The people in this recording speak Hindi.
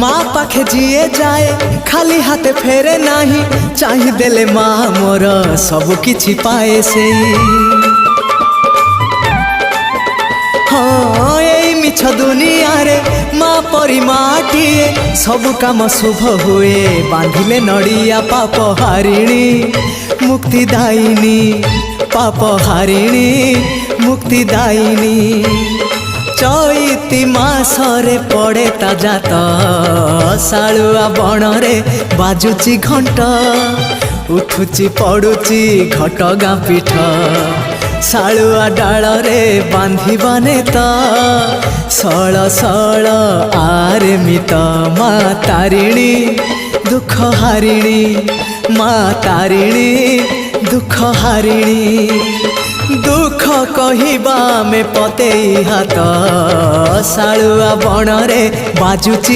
माँ पाखे जीए जाए खाली हाथे फेरे नाही चाहि देले माँ मोर सब किछि पाए से हाँ यही मिछ दुनिया रे माँ परी माटिए सब काम शुभ हुए बांधिले नड़िया पाप हारिणी मुक्तिदायिनी पाप हारिणी मुक्तिदायिनी चैती मासरे पड़े ताजा तो शालुआ बणरे बाजुची घंट उठुची पड़ुची घटगाँ पीठ शालुआ डालरे बांधिबाने तो सळ सळ आरे मित माँ तारिणी दुख हारिणी माँ तारिणी दुख हारिणी दुख कहिबा में पते हाथ शालुआ बणरे बाजुची